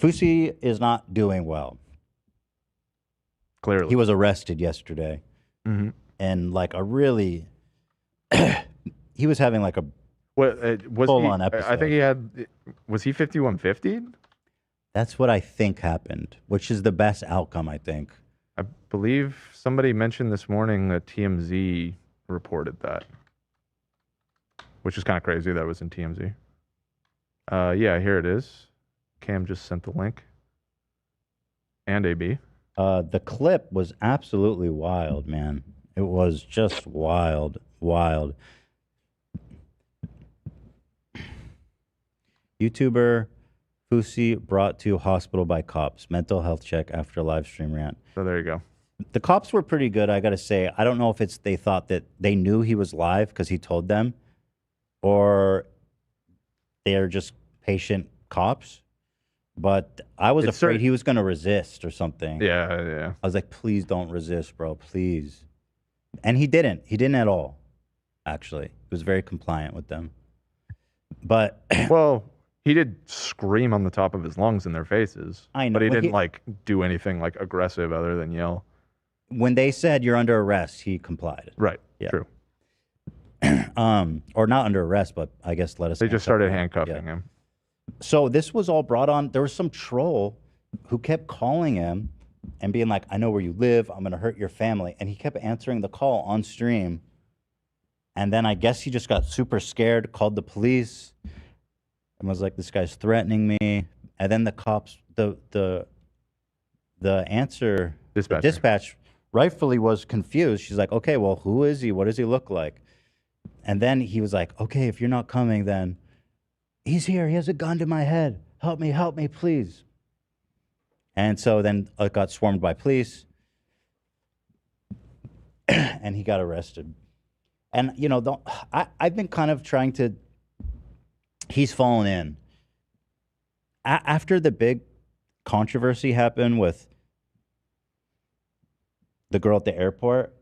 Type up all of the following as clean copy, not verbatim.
Fousey is not doing well. Clearly. He was arrested yesterday. Mm-hmm. And like a really... he was having like a was full-on episode. I think he had... Was he 5150? That's what I think happened, which is the best outcome, I think. I believe somebody mentioned this morning that TMZ reported that, which is kind of crazy that was in TMZ. Yeah, here it is. Cam just sent the link. And AB. The clip was absolutely wild, man. It was just wild. YouTuber Fousey brought to hospital by cops. Mental health check after live stream rant. So there you go. The cops were pretty good, I gotta say. I don't know if it's they thought that they knew he was live because he told them, or they're just patient cops. But I was afraid he was gonna resist or something. Yeah. I was like, please don't resist, bro, please. And he didn't. He didn't at all, actually. He was very compliant with them. But well, he did scream on the top of his lungs in their faces. I know. But he didn't like do anything like aggressive other than yell. When they said you're under arrest, he complied. Right. Yeah. True. Or not under arrest, but I guess let us. They just started handcuffing him. So this was all brought on. There was some troll who kept calling him and being like, I know where you live. I'm going to hurt your family. And he kept answering the call on stream. And then I guess he just got super scared, called the police, and was like, this guy's threatening me. And then the cops, the dispatch rightfully was confused. She's like, okay, well, who is he? What does he look like? And then he was like, okay, if you're not coming, then he's here. He has a gun to my head. Help me, please. And so then it got swarmed by police. And he got arrested. And, you know, I've been kind of trying to... He's fallen in. After the big controversy happened with the girl at the airport,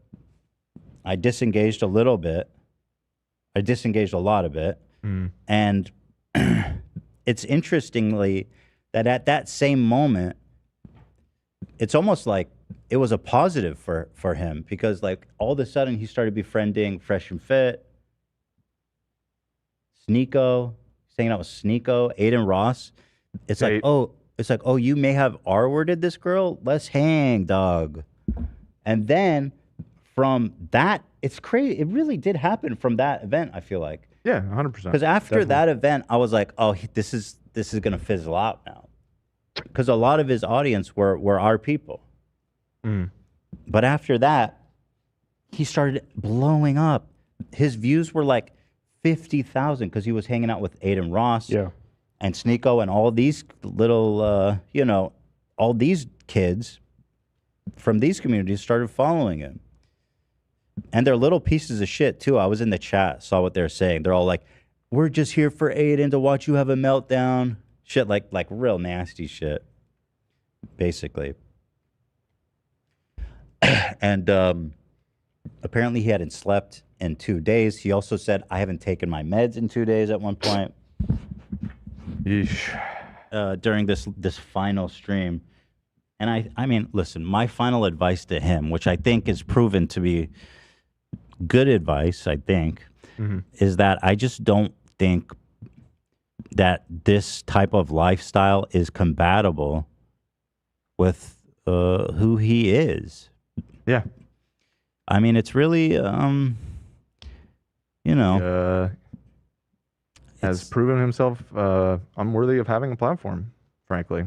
I disengaged a little bit. I disengaged a lot of it. And it's interestingly that at that same moment, it's almost like it was a positive for him, because like all of a sudden he started befriending Fresh and Fit, Sneeko, hanging out with Sneeko, Aiden Ross. It's like, oh, you may have R-worded this girl. Let's hang, dog. And then from that, it's crazy. It really did happen from that event, I feel like. Yeah, 100%. Because after that event, I was like, oh, this is going to fizzle out now. Because a lot of his audience were our people. But after that, he started blowing up. His views were like 50,000 because he was hanging out with Aiden Ross and Sneeko and all these little, all these kids from these communities started following him. And they're little pieces of shit, too. I was in the chat, saw what they're saying. They're all like, we're just here for Aiden to watch you have a meltdown. Shit, like real nasty shit, basically. And apparently he hadn't slept in 2 days. He also said, I haven't taken my meds in 2 days at one point. Yeesh. During this final stream. And I mean, listen, my final advice to him, which I think is proven to be good advice, I think, is that I just don't think that this type of lifestyle is compatible with who he is. Yeah. I mean, it's really, has proven himself unworthy of having a platform, frankly.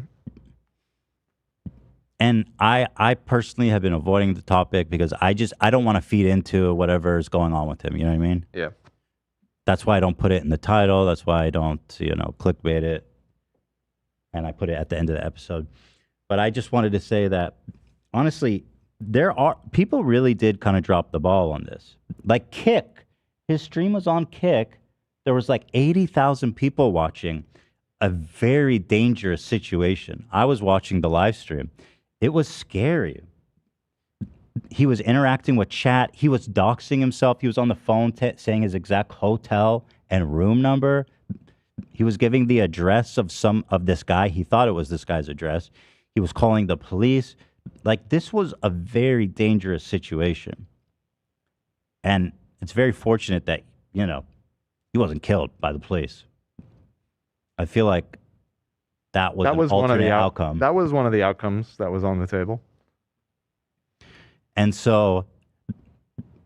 And I personally have been avoiding the topic because I don't want to feed into whatever is going on with him. You know what I mean? Yeah. That's why I don't put it in the title. That's why I don't, clickbait it. And I put it at the end of the episode. But I just wanted to say that, honestly, people really did kind of drop the ball on this. Like Kick, his stream was on Kick. There was like 80,000 people watching. A very dangerous situation. I was watching the live stream. It was scary. He was interacting with chat. He was doxing himself. He was on the phone saying his exact hotel and room number. He was giving the address of this guy. He thought it was this guy's address. He was calling the police. Like, this was a very dangerous situation. And it's very fortunate that, you know, he wasn't killed by the police. I feel like that was an alternate outcome. That was one of the outcomes that was on the table. And so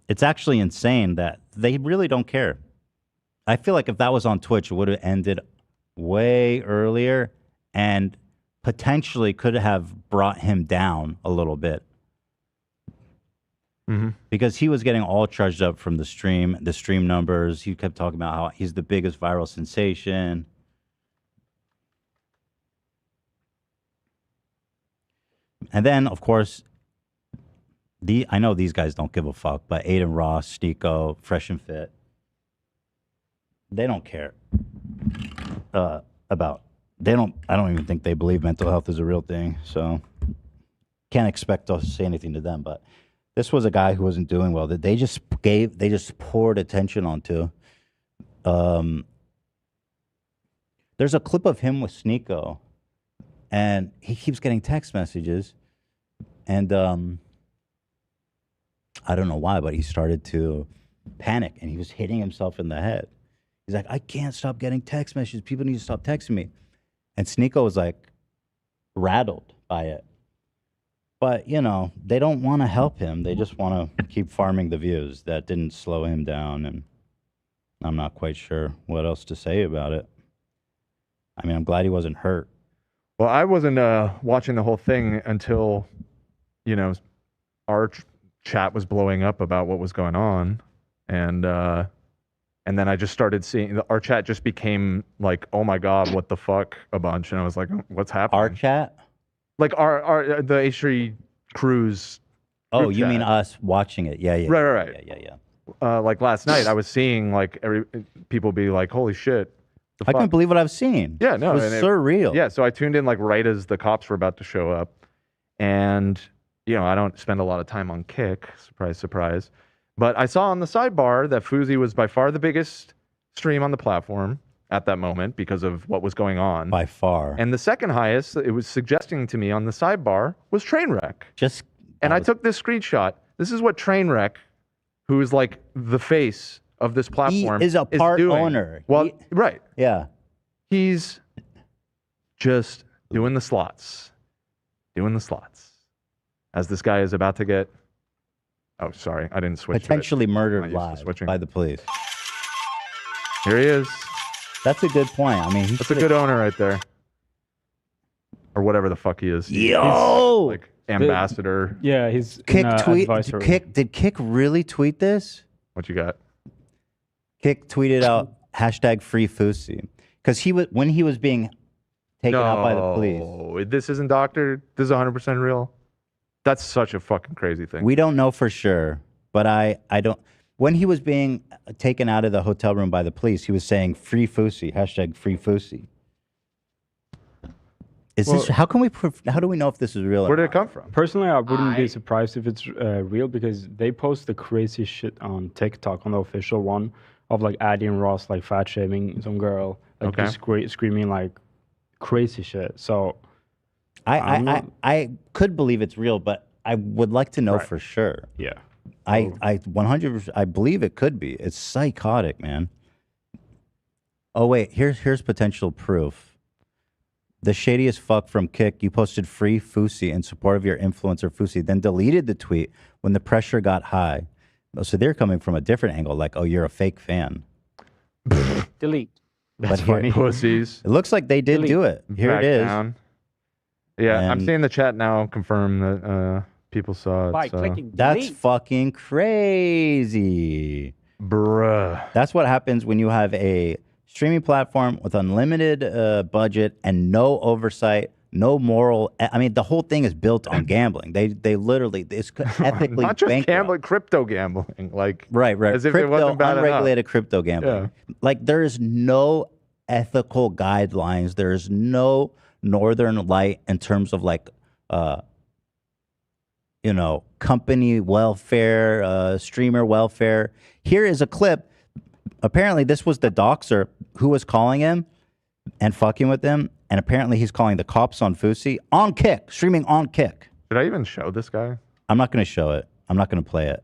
it's actually insane that they really don't care. I feel like if that was on Twitch, it would have ended way earlier and potentially could have brought him down a little bit. Because he was getting all charged up from the stream numbers. He kept talking about how he's the biggest viral sensation. And then, of course, I know these guys don't give a fuck, but Aiden Ross, Sneeko, Fresh and Fit, they don't care I don't even think they believe mental health is a real thing. So can't expect us to say anything to them, but this was a guy who wasn't doing well that they just poured attention onto. There's a clip of him with Sneeko, and he keeps getting text messages, and I don't know why, but he started to panic, and he was hitting himself in the head. He's like, I can't stop getting text messages. People need to stop texting me. And Sneeko was like rattled by it. But, you know, they don't want to help him. They just want to keep farming the views. That didn't slow him down, and I'm not quite sure what else to say about it. I mean, I'm glad he wasn't hurt. Well, I wasn't watching the whole thing until, you know, our chat was blowing up about what was going on. And then I just started seeing our chat just became like, oh my God, what the fuck, a bunch. And I was like, what's happening? Our chat? Like the H3 Cruise. Oh, you chat. mean us watching it? Yeah. Right. Yeah. Like last night, I was seeing like people be like, holy shit. I couldn't believe what I was seeing. Yeah, no. It was surreal. Yeah, so I tuned in like right as the cops were about to show up. And, you know, I don't spend a lot of time on Kick. Surprise, surprise. But I saw on the sidebar that Fousey was by far the biggest stream on the platform at that moment because of what was going on. By far. And the second highest, it was suggesting to me on the sidebar, was Trainwreck. I took this screenshot. This is what Trainwreck, who is like the face of this platform, is a part doing. owner. Well, right. Yeah. He's just doing the slots. As this guy is about to get... Oh, sorry. I didn't switch. Potentially murdered live by the police. Here he is. That's a good point. I mean, that's a good owner right there. Or whatever the fuck he is. Yo! He's like ambassador. Yeah, he's Kick tweet. Did Kick really tweet this? What you got? Kick tweeted out #free Fousey. Because when he was being taken out by the police. No, this isn't doctored. This is 100% real. That's such a fucking crazy thing. We don't know for sure, but I don't. When he was being taken out of the hotel room by the police, he was saying "Free Fousey," #free Fousey. How do we know if this is real? Where did it come from? Personally, I wouldn't be surprised if it's real because they post the crazy shit on TikTok on the official one of like Addie Ross like fat shaming some girl, like just screaming like crazy shit. So I could believe it's real, but I would like to know for sure. Yeah. I 100%, I believe it could be. It's psychotic, man. Oh wait, here's potential proof. The shadiest fuck from Kick, you posted "free Fousey" in support of your influencer Fousey, then deleted the tweet when the pressure got high. So they're coming from a different angle, like, oh, you're a fake fan. Delete. That's funny. Pussies. It looks like they did do it. Here Back it is. down. Yeah, I'm seeing the chat now confirm that people saw it. By clicking That's delete. fucking crazy. Bruh. That's what happens when you have a streaming platform with unlimited budget and no oversight, no moral. I mean, the whole thing is built on gambling. They literally, it's ethically not just bankrupt. gambling, crypto gambling. Like right. As if it wasn't bad unregulated enough. crypto gambling. Yeah. Like there is no ethical guidelines. There is no northern light in terms of like, company welfare, streamer welfare. Here is a clip. Apparently, this was the doxer who was calling him, and fucking with them. And apparently he's calling the cops on Fousey on Kick, streaming on Kick. Did I even show this guy? I'm not going to show it. I'm not going to play it.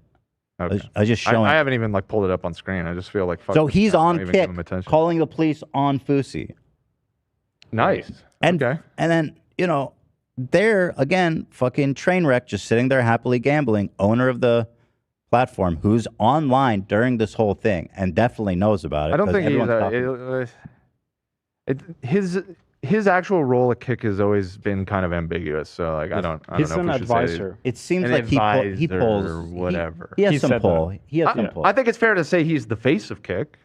Okay. I just showing. I haven't even like pulled it up on screen. I just feel like fuck So this he's guy, on don't even give him Kick, attention. calling the police on Fousey. Nice. And, okay. And then, you know, they're, again, fucking train wreck, just sitting there happily gambling, owner of the platform, who's online during this whole thing and definitely knows about it. I don't think his actual role at Kick has always been kind of ambiguous. So like I don't know. He's if an we should say advisor. It seems an like he pulls or whatever. He has He some said pull. He has some pull. I think it's fair to say he's the face of Kick.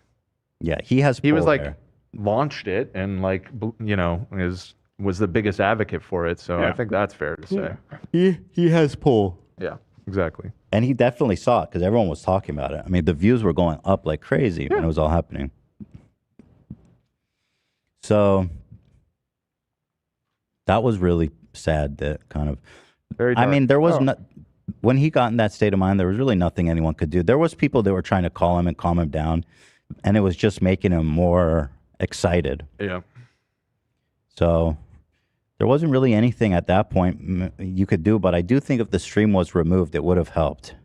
Yeah, he has. He was pull like there. launched it and like you know was the biggest advocate for it. So I Yeah. think that's fair to say. He has pull. Yeah, exactly. And he definitely saw it because everyone was talking about it. I mean, the views were going up like crazy when it was all happening. So that was really sad. That kind of. Very I dark. mean, there was not when he got in that state of mind. There was really nothing anyone could do. There was people that were trying to call him and calm him down, and it was just making him more excited. Yeah. So there wasn't really anything at that point you could do, but I do think if the stream was removed, it would have helped.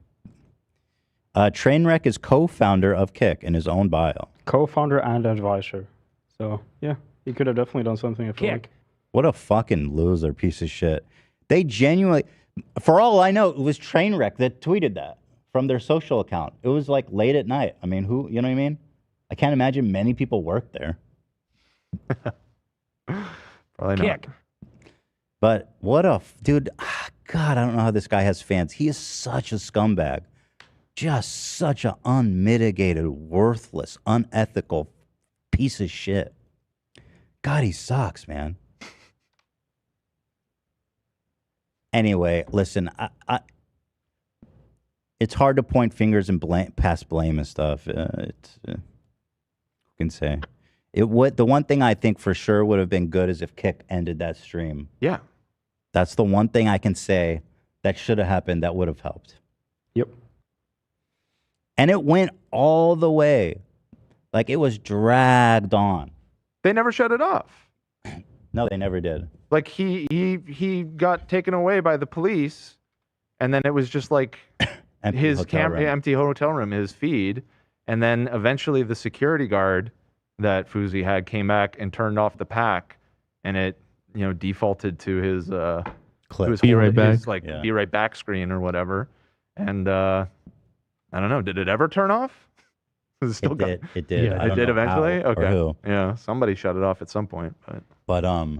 Trainwreck is co-founder of Kick in his own bio. Co-founder and advisor. So, yeah, he could have definitely done something, I feel like. What a fucking loser piece of shit. They genuinely, for all I know, it was Trainwreck that tweeted that from their social account. It was like late at night. I mean, you know what I mean? I can't imagine many people work there. Probably not. But what a dude! God, I don't know how this guy has fans. He is such a scumbag, just such an unmitigated, worthless, unethical piece of shit. God, he sucks, man. Anyway, listen, it's hard to point fingers and pass blame and stuff. Who can say? The one thing I think for sure would have been good is if Kick ended that stream. Yeah. That's the one thing I can say that should have happened that would have helped. Yep. And it went all the way. Like it was dragged on. They never shut it off. No, they never did. Like he got taken away by the police, and then it was just like his empty hotel room, his feed, and then eventually the security guard that Fousey had came back and turned off the pack, and it defaulted to his clip. To his Be right back. his, be right back screen or whatever, and I don't know, did it ever turn off? It did. It did. Yeah, I don't It did know eventually. how or Okay. who. Yeah, somebody shut it off at some point, but I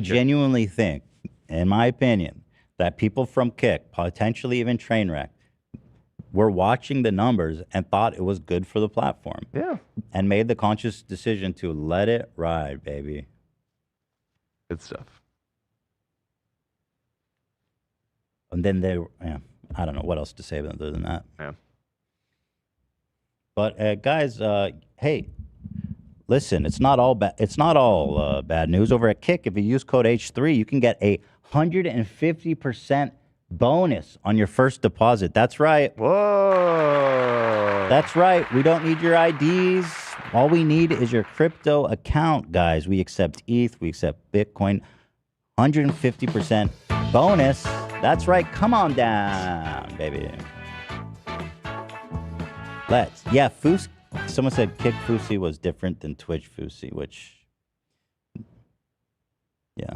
genuinely think, in my opinion, that people from Kick, potentially even Trainwreck, were watching the numbers and thought it was good for the platform. Yeah. And made the conscious decision to let it ride, baby. Good stuff. And then I don't know what else to say other than that. Yeah. But guys, hey, listen, it's not all bad. It's not all bad news over at Kick. If you use code H3, you can get a 150% bonus on your first deposit. That's right. Whoa. That's right. We don't need your IDs. All we need is your crypto account, guys. We accept ETH. We accept Bitcoin. 150% bonus. That's right. Come on down, baby. Yeah, Fousey. Someone said Kick Fousey was different than Twitch Fousey, which, yeah,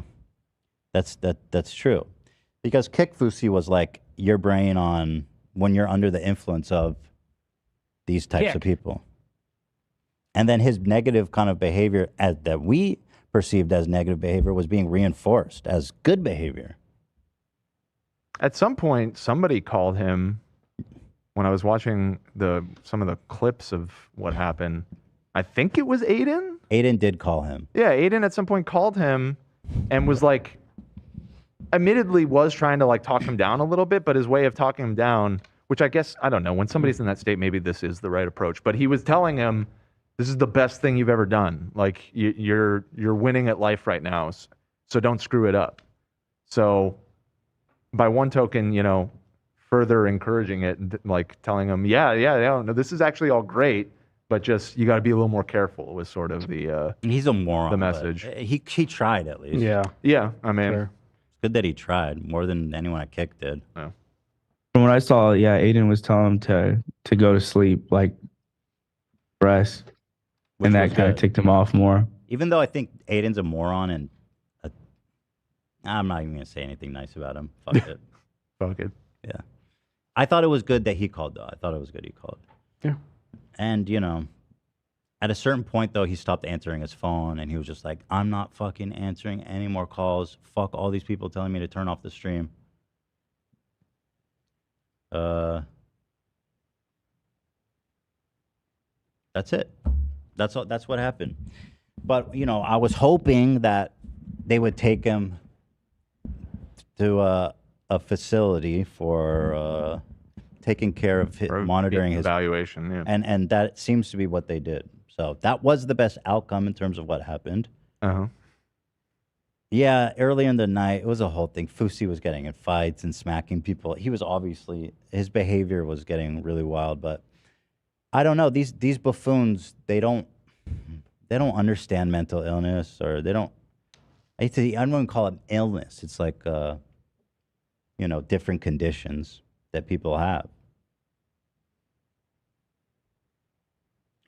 that's true. Because Kick Fousey was like your brain on when you're under the influence of these types of people. And then his negative kind of behavior that we perceived as negative behavior was being reinforced as good behavior. At some point, somebody called him when I was watching some of the clips of what happened. I think it was Aiden. Aiden did call him. Yeah, Aiden at some point called him and was like, admittedly was trying to like talk him down a little bit, but his way of talking him down, which I guess, I don't know, when somebody's in that state, maybe this is the right approach, but he was telling him, this is the best thing you've ever done. Like you're winning at life right now. So don't screw it up. So by one token, further encouraging it, like telling him, yeah, no, this is actually all great. But just you got to be a little more careful with sort of the. He's a moron. The message. He tried at least. Yeah. Yeah, I mean, Sure. It's good that he tried more than anyone at Kick did. Yeah. From what I saw, yeah, Aiden was telling him to go to sleep, like rest, and that kind of ticked him off more. Even though I think Aiden's a moron and I'm not even gonna say anything nice about him. Fuck it. Fuck it. Yeah. I thought it was good that he called though. I thought it was good he called. Yeah. And you know, at a certain point though, he stopped answering his phone and he was just like, I'm not fucking answering any more calls. Fuck all these people telling me to turn off the stream. That's it. That's all, that's what happened. But you know, I was hoping that they would take him to a facility for taking care of monitoring his evaluation. Yeah. And that seems to be what they did. So that was the best outcome in terms of what happened. Uh-huh. Yeah, early in the night, it was a whole thing. Fousey was getting in fights and smacking people. He was obviously, his behavior was getting really wild. But I don't know. These buffoons, they don't understand mental illness, or they don't. I don't even call it illness. It's like you know, different conditions that people have.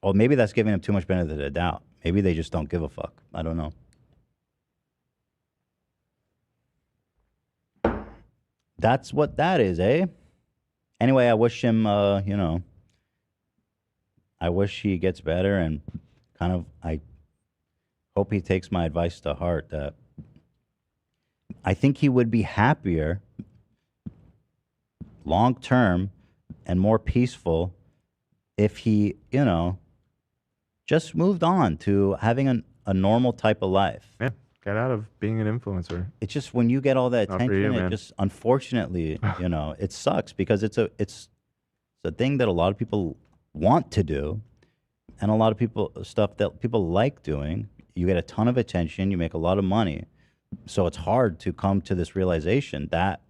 Or maybe that's giving them too much benefit of the doubt. Maybe they just don't give a fuck. I don't know. That's what that is, eh? Anyway, I wish him, you know, I wish he gets better, and kind of, I hope he takes my advice to heart that I think he would be happier long term and more peaceful if he, you know, just moved on to having a normal type of life. Yeah, get out of being an influencer. It's just when you get all that Not for attention, you, it man. just, unfortunately, you know, it sucks because it's a thing that a lot of people want to do, and a lot of people, stuff that people like doing. You get a ton of attention, you make a lot of money, so it's hard to come to this realization that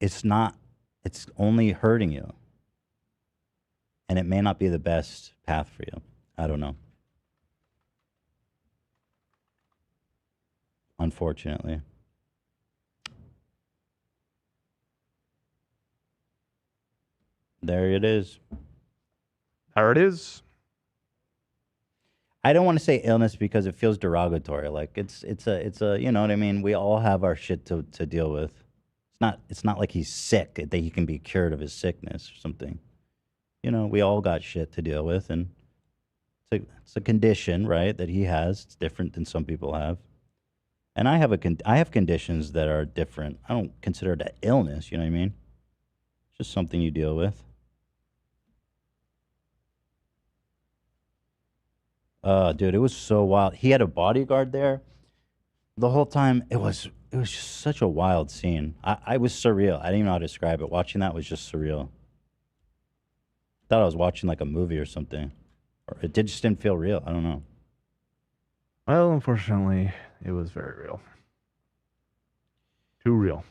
it's only hurting you, and it may not be the best path for you. I don't know. Unfortunately. There it is. There it is. I don't want to say illness because it feels derogatory. Like it's a you know what I mean? We all have our shit to deal with. It's not like he's sick, that he can be cured of his sickness or something. You know, we all got shit to deal with, and it's a condition, right, that he has. It's different than some people have. And I have conditions that are different. I don't consider it an illness, you know what I mean? It's just something you deal with. Dude, it was so wild. He had a bodyguard there the whole time. It was just such a wild scene. I was surreal. I didn't even know how to describe it. Watching that was just surreal. Thought I was watching like a movie or something. Or just didn't feel real. I don't know. Well, unfortunately, it was very real. Too real.